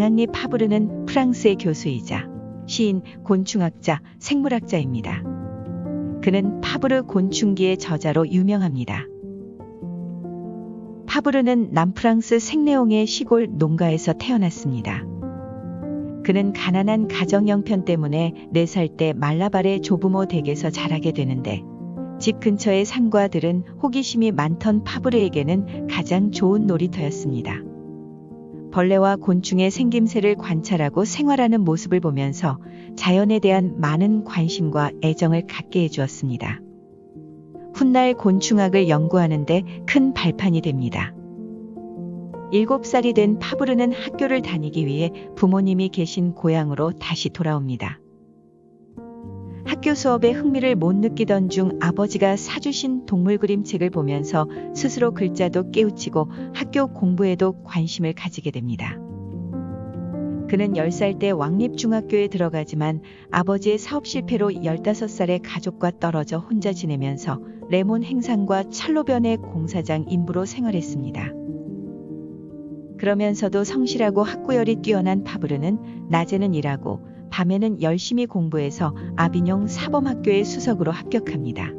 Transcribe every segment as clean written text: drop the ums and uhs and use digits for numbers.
장학리 파브르는 프랑스의 교수이자 시인, 곤충학자, 생물학자입니다. 그는 파브르 곤충기의 저자로 유명합니다. 파브르는 남프랑스 생레옹의 시골 농가에서 태어났습니다. 그는 가난한 가정 형편 때문에 4살 때 말라발의 조부모 댁에서 자라게 되는데 집 근처의 산과 들은 호기심이 많던 파브르에게는 가장 좋은 놀이터였습니다. 벌레와 곤충의 생김새를 관찰하고 생활하는 모습을 보면서 자연에 대한 많은 관심과 애정을 갖게 해주었습니다. 훗날 곤충학을 연구하는데 큰 발판이 됩니다. 7살이 된 파브르는 학교를 다니기 위해 부모님이 계신 고향으로 다시 돌아옵니다. 학교 수업에 흥미를 못 느끼던 중 아버지가 사주신 동물 그림책을 보면서 스스로 글자도 깨우치고 학교 공부에도 관심을 가지게 됩니다. 그는 10살 때 왕립중학교에 들어가지만 아버지의 사업 실패로 15살에 가족과 떨어져 혼자 지내면서 레몬 행상과 찰로변의 공사장 인부로 생활했습니다. 그러면서도 성실하고 학구열이 뛰어난 파브르는 낮에는 일하고 밤에는 열심히 공부해서 아비뇽 사범학교의 수석으로 합격합니다.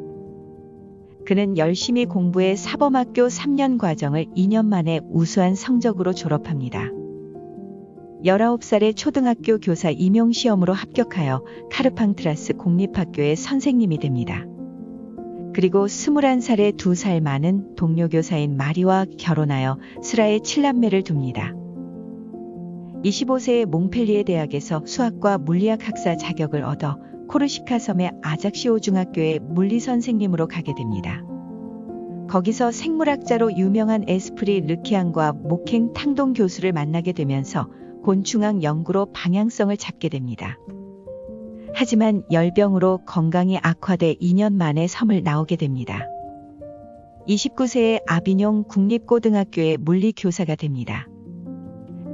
그는 열심히 공부해 사범학교 3년 과정을 2년 만에 우수한 성적으로 졸업합니다. 19살에 초등학교 교사 임용시험으로 합격하여 카르팡트라스 공립학교의 선생님이 됩니다. 그리고 21살에 2살 많은 동료 교사인 마리와 결혼하여 슬하에 7남매를 둡니다. 25세에 몽펠리에 대학에서 수학과 물리학 학사 자격을 얻어 코르시카 섬의 아작시오 중학교의 물리 선생님으로 가게 됩니다. 거기서 생물학자로 유명한 에스프리 르키앙과 목행 탕동 교수를 만나게 되면서 곤충학 연구로 방향성을 잡게 됩니다. 하지만 열병으로 건강이 악화돼 2년 만에 섬을 나오게 됩니다. 29세에 아비뇽 국립고등학교의 물리교사가 됩니다.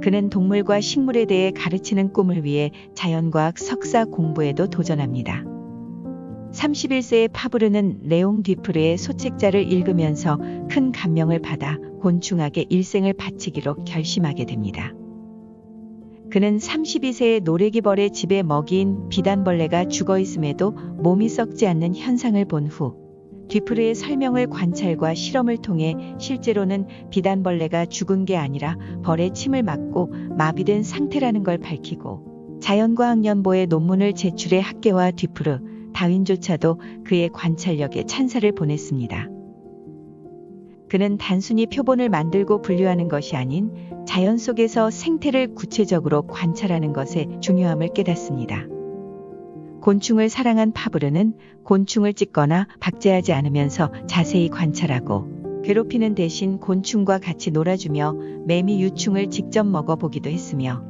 그는 동물과 식물에 대해 가르치는 꿈을 위해 자연과학 석사 공부에도 도전합니다. 31세의 파브르는 레옹 듀프르의 소책자를 읽으면서 큰 감명을 받아 곤충학에 일생을 바치기로 결심하게 됩니다. 그는 32세에 노래기벌의 집에 먹이인 비단벌레가 죽어 있음에도 몸이 썩지 않는 현상을 본 후 듀프르의 설명을 관찰과 실험을 통해 실제로는 비단벌레가 죽은 게 아니라 벌의 침을 맞고 마비된 상태라는 걸 밝히고 자연과학연보에 논문을 제출해 학계와 듀프르, 다윈조차도 그의 관찰력에 찬사를 보냈습니다. 그는 단순히 표본을 만들고 분류하는 것이 아닌 자연 속에서 생태를 구체적으로 관찰하는 것의 중요함을 깨닫습니다. 곤충을 사랑한 파브르는 곤충을 찢거나 박제하지 않으면서 자세히 관찰하고 괴롭히는 대신 곤충과 같이 놀아주며 매미 유충을 직접 먹어보기도 했으며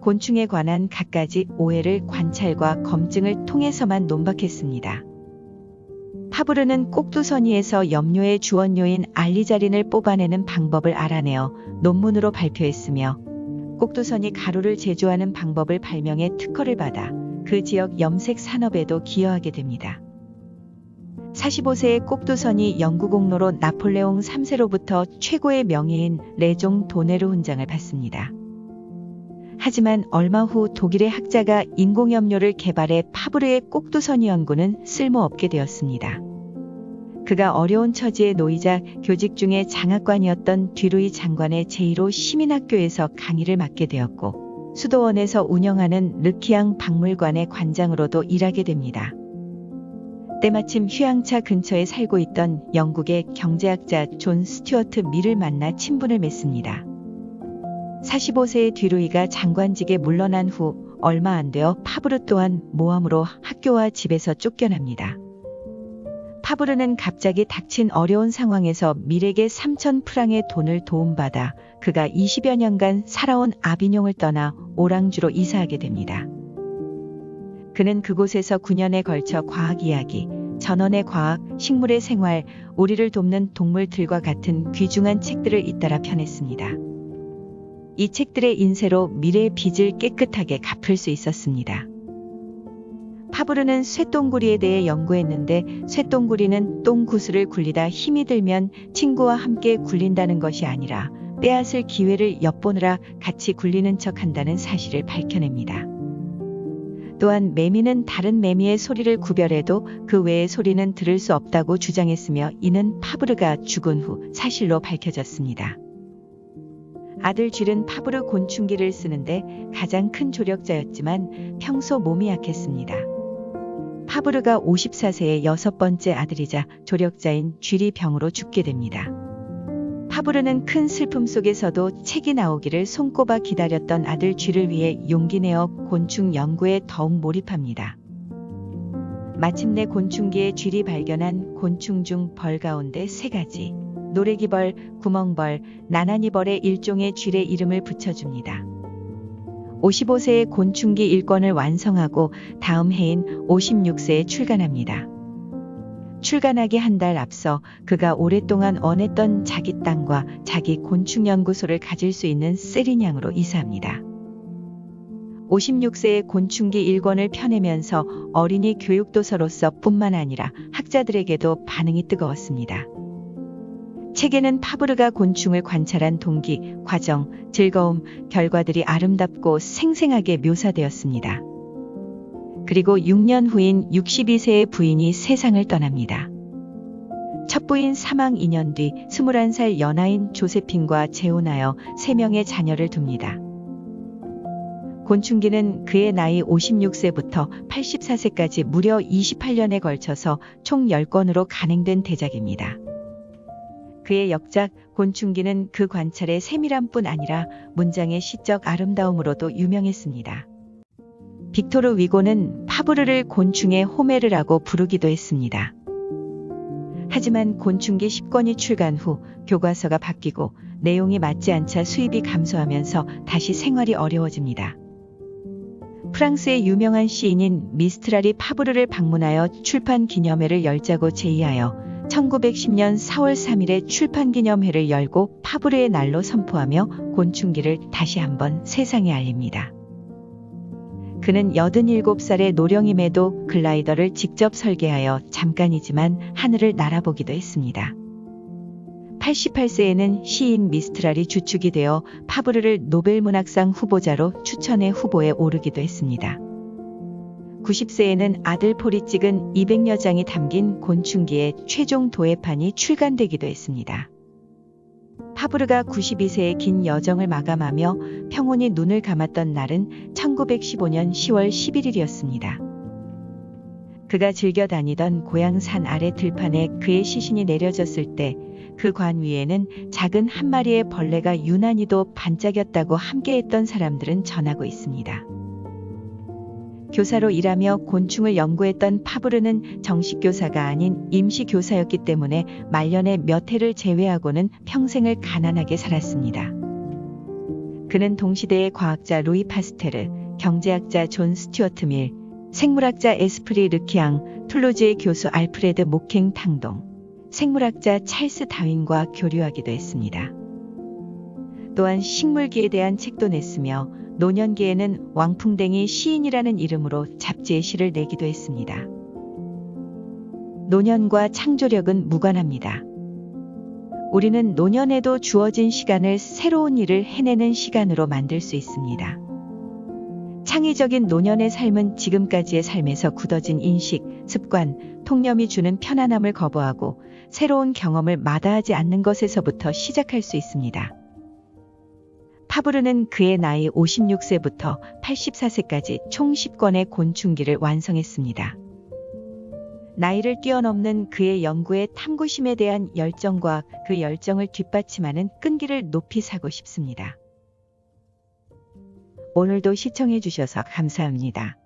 곤충에 관한 갖가지 오해를 관찰과 검증을 통해서만 논박했습니다. 파브르는 꼭두선이에서 염료의 주원료인 알리자린을 뽑아내는 방법을 알아내어 논문으로 발표했으며 꼭두선이 가루를 제조하는 방법을 발명해 특허를 받아 그 지역 염색 산업에도 기여하게 됩니다. 45세의 꼭두선이 영구공로로 나폴레옹 3세로부터 최고의 명예인 레종 도네르 훈장을 받습니다. 하지만 얼마 후 독일의 학자가 인공염료를 개발해 파브르의 꼭두선이 연구는 쓸모없게 되었습니다. 그가 어려운 처지에 놓이자 교직 중에 장학관이었던 뒤루이 장관의 제1호 시민학교에서 강의를 맡게 되었고 수도원에서 운영하는 르키앙 박물관의 관장으로도 일하게 됩니다. 때마침 휴양차 근처에 살고 있던 영국의 경제학자 존 스튜어트 밀을 만나 친분을 맺습니다. 45세의 뒤루이가 장관직에 물러난 후 얼마 안 되어 파브르 또한 모함으로 학교와 집에서 쫓겨납니다. 파브르는 갑자기 닥친 어려운 상황에서 밀에게 3,000프랑의 돈을 도움받아 그가 20여 년간 살아온 아비뇽을 떠나 오랑주로 이사하게 됩니다. 그는 그곳에서 9년에 걸쳐 과학 이야기, 전원의 과학, 식물의 생활, 우리를 돕는 동물들과 같은 귀중한 책들을 잇따라 펴냈습니다. 이 책들의 인쇄로 밀의 빚을 깨끗하게 갚을 수 있었습니다. 파브르는 쇠똥구리에 대해 연구했는데 쇠똥구리는 똥구슬을 굴리다 힘이 들면 친구와 함께 굴린다는 것이 아니라 빼앗을 기회를 엿보느라 같이 굴리는 척한다는 사실을 밝혀냅니다. 또한 매미는 다른 매미의 소리를 구별해도 그 외의 소리는 들을 수 없다고 주장했으며 이는 파브르가 죽은 후 사실로 밝혀졌습니다. 아들 쥘은 파브르 곤충기를 쓰는데 가장 큰 조력자였지만 평소 몸이 약했습니다. 파브르가 54세의 6번째 아들이자 조력자인 쥘이 병으로 죽게 됩니다. 파브르는 큰 슬픔 속에서도 책이 나오기를 손꼽아 기다렸던 아들 쥘을 위해 용기 내어 곤충 연구에 더욱 몰입합니다. 마침내 곤충기에 쥘이 발견한 곤충 중 벌 가운데 3가지, 노래기벌, 구멍벌, 나나니벌의 일종의 쥘의 이름을 붙여줍니다. 55세에 곤충기 1권을 완성하고 다음 해인 56세에 출간합니다. 출간하기 한 달 앞서 그가 오랫동안 원했던 자기 땅과 자기 곤충연구소를 가질 수 있는 세리냥으로 이사합니다. 56세에 곤충기 1권을 펴내면서 어린이 교육도서로서 뿐만 아니라 학자들에게도 반응이 뜨거웠습니다. 책에는 파브르가 곤충을 관찰한 동기, 과정, 즐거움, 결과들이 아름답고 생생하게 묘사되었습니다. 그리고 6년 후인 62세의 부인이 세상을 떠납니다. 첫 부인 사망 2년 뒤 21살 연하인 조세핀과 재혼하여 3명의 자녀를 둡니다. 곤충기는 그의 나이 56세부터 84세까지 무려 28년에 걸쳐서 총 10권으로 간행된 대작입니다. 그의 역작 곤충기는 그 관찰의 세밀함 뿐 아니라 문장의 시적 아름다움으로도 유명했습니다. 빅토르 위고는 파브르를 곤충의 호메르라고 부르기도 했습니다. 하지만 곤충기 10권이 출간 후 교과서가 바뀌고 내용이 맞지 않자 수입이 감소하면서 다시 생활이 어려워집니다. 프랑스의 유명한 시인인 미스트랄이 파브르를 방문하여 출판 기념회를 열자고 제의하여 1910년 4월 3일에 출판 기념회를 열고 파브르의 날로 선포하며 곤충기를 다시 한번 세상에 알립니다. 그는 87살의 노령임에도 글라이더를 직접 설계하여 잠깐이지만 하늘을 날아보기도 했습니다. 88세에는 시인 미스트랄이 주축이 되어 파브르를 노벨문학상 후보자로 추천해 후보에 오르기도 했습니다. 90세에는 아들 폴이 찍은 200여 장이 담긴 곤충기의 최종 도예판이 출간되기도 했습니다. 파브르가 92세의 긴 여정을 마감하며 평온히 눈을 감았던 날은 1915년 10월 11일이었습니다. 그가 즐겨 다니던 고향 산 아래 들판에 그의 시신이 내려졌을 때 그 관 위에는 작은 한 마리의 벌레가 유난히도 반짝였다고 함께했던 사람들은 전하고 있습니다. 교사로 일하며 곤충을 연구했던 파브르는 정식 교사가 아닌 임시 교사였기 때문에 말년에 몇 해를 제외하고는 평생을 가난하게 살았습니다. 그는 동시대의 과학자 루이 파스테르, 경제학자 존 스튜어트 밀, 생물학자 에스프리 르키앙, 툴루즈의 교수 알프레드 모캥 탕동, 생물학자 찰스 다윈과 교류하기도 했습니다. 또한 식물기에 대한 책도 냈으며 노년기에는 왕풍뎅이 시인이라는 이름으로 잡지에 시를 내기도 했습니다. 노년과 창조력은 무관합니다. 우리는 노년에도 주어진 시간을 새로운 일을 해내는 시간으로 만들 수 있습니다. 창의적인 노년의 삶은 지금까지의 삶에서 굳어진 인식, 습관, 통념이 주는 편안함을 거부하고 새로운 경험을 마다하지 않는 것에서부터 시작할 수 있습니다. 파브르는 그의 나이 56세부터 84세까지 총 10권의 곤충기를 완성했습니다. 나이를 뛰어넘는 그의 연구에 탐구심에 대한 열정과 그 열정을 뒷받침하는 끈기를 높이 사고 싶습니다. 오늘도 시청해 주셔서 감사합니다.